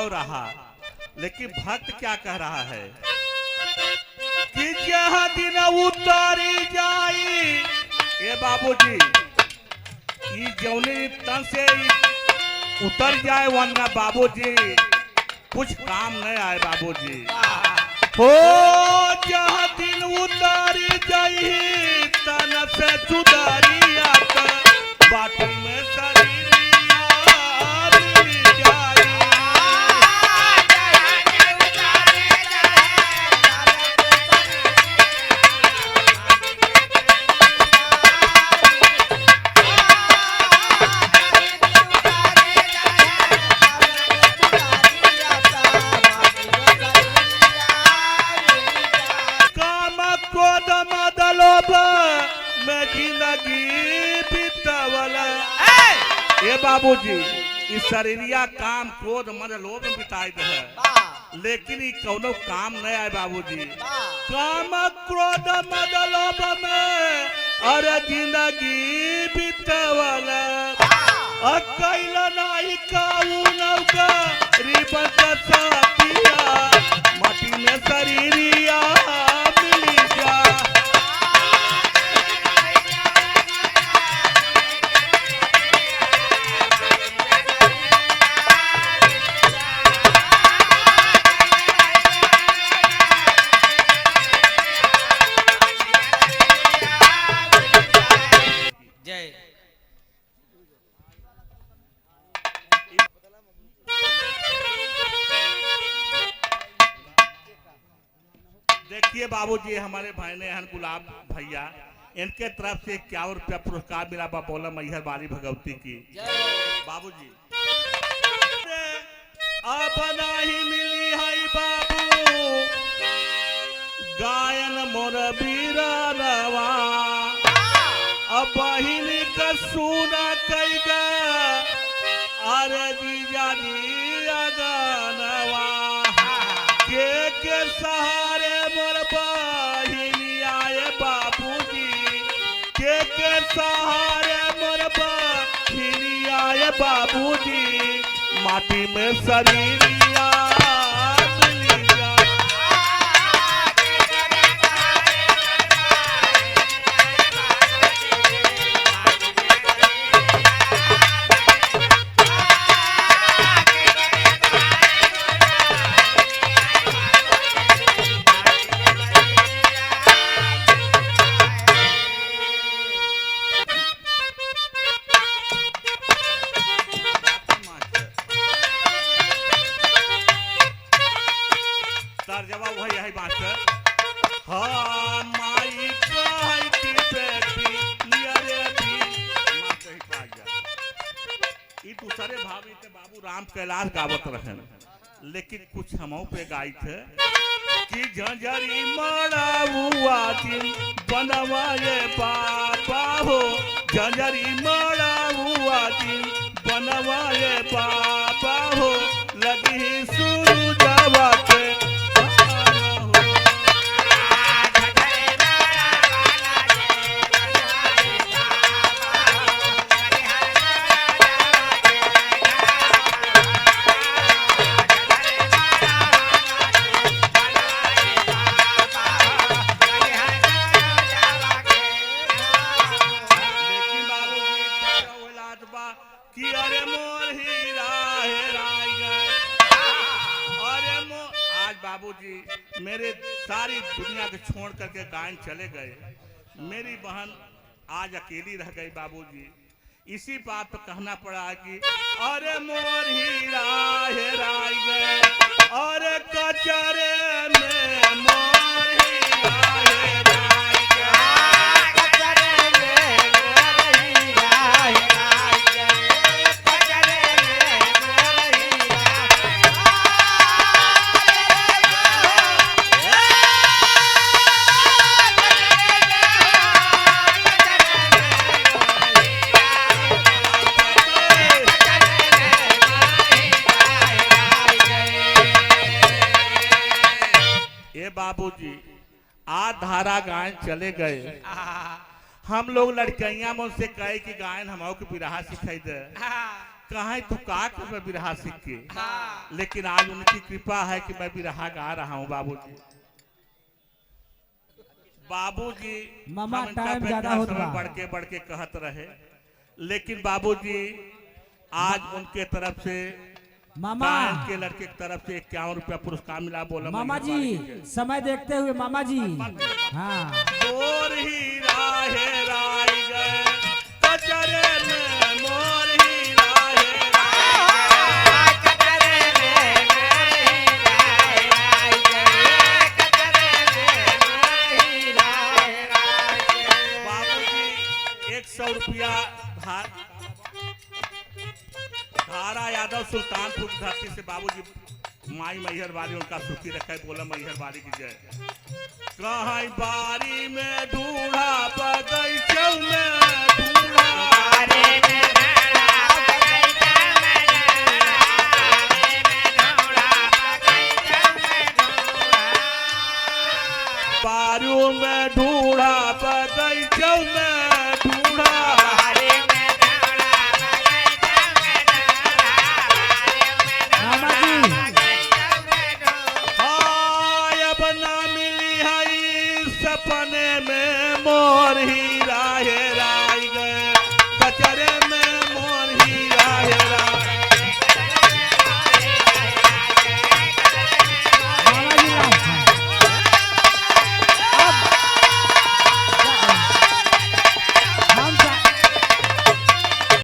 भाव रहा, लेकिन भक्त क्या कह रहा है कि जहाँ दिन उतारी जाई ए बाबूजी, ये जौने तन से उतर जाए वरना बाबूजी कुछ काम नहीं आए बाबूजी। हो जहाँ दिन उतारी जाई तन से सुधारी आता बाटल में शरीर बाबूजी इस शरीरिया काम क्रोध मद लोभ में बिताई है, लेकिन ये कौनो काम नहीं आए बाबूजी। काम क्रोध मद लोभ में अरे जिंदगी बितावला अकेला नहीं काऊ नौका रिबन का साथिया माटी में शरीरिया मिली जा। देखिए बाबूजी, हमारे भाई ने हन गुलाब भैया, इनके तरफ से 51 रुपया पुरस्कार मिला बोला मैहर बारी भगवती की। बाबूजी अब नहीं मिली है बाबू गायन मोर बीरानवा, अब बहिन का सुना कैगा अरे जीजा दिया गानवा के सहारे मोर बहिनी आए बाबूजी के सहारे मोर बहिनी आए बाबूजी माटी में शरीरिया जवाब वही है मास्टर। हाँ माई कहती बेटी नियरे भी मां कही पा गया। ई दूसरे भाभी के बाबू राम कैलाश गावत रहन, लेकिन कुछ हमों पे गाई थे कि झंझरी मड़ाउआ दिन बनवाए बाबा हो, झंझरी मड़ाउआ दिन बनवाए बाबा हो लगी शुरू जावा के कि अरे मोर हीरा हेराई गए। अरे आज बाबूजी मेरे सारी दुनिया को छोड़ करके गायन चले गए, मेरी बहन आज अकेली रह गई बाबूजी। इसी बात पर कहना पड़ा कि अरे मोर हीरा हेराई गए, अरे कचरे में मोर हीरा हेराई गए। बाबूजी आज धारा गायन चले गए, हम लोग लड़कियां मुझसे कहे कि गायन हम के बिरहा सिखाई दे, कहाँ तू का कर मैं बिरहा सीख के, लेकिन आज उनकी कृपा है कि मैं बिरहा गा रहा हूँ बाबूजी। बाबूजी मामा टाइम ज्यादा होता बढ़ के कहत रहे, लेकिन बाबूजी आज उनके तरफ से मामा के लड़के की तरफ से 51 रुपया पुरस्कार मिला। बोला मामा जी समय देखते हुए मामा जी। हाँ मोर ही राहे राय गए कचरे में, मोर ही राहे राय कचरे में, बाबूजी 100 रुपया धारा यादव सुल्तानपुर की धरती से बाबूजी माई मैहर वाली उनका सुखी रखे। बोला मैहर वाली की जय। कहीं बारी में ढूंढा बगैचा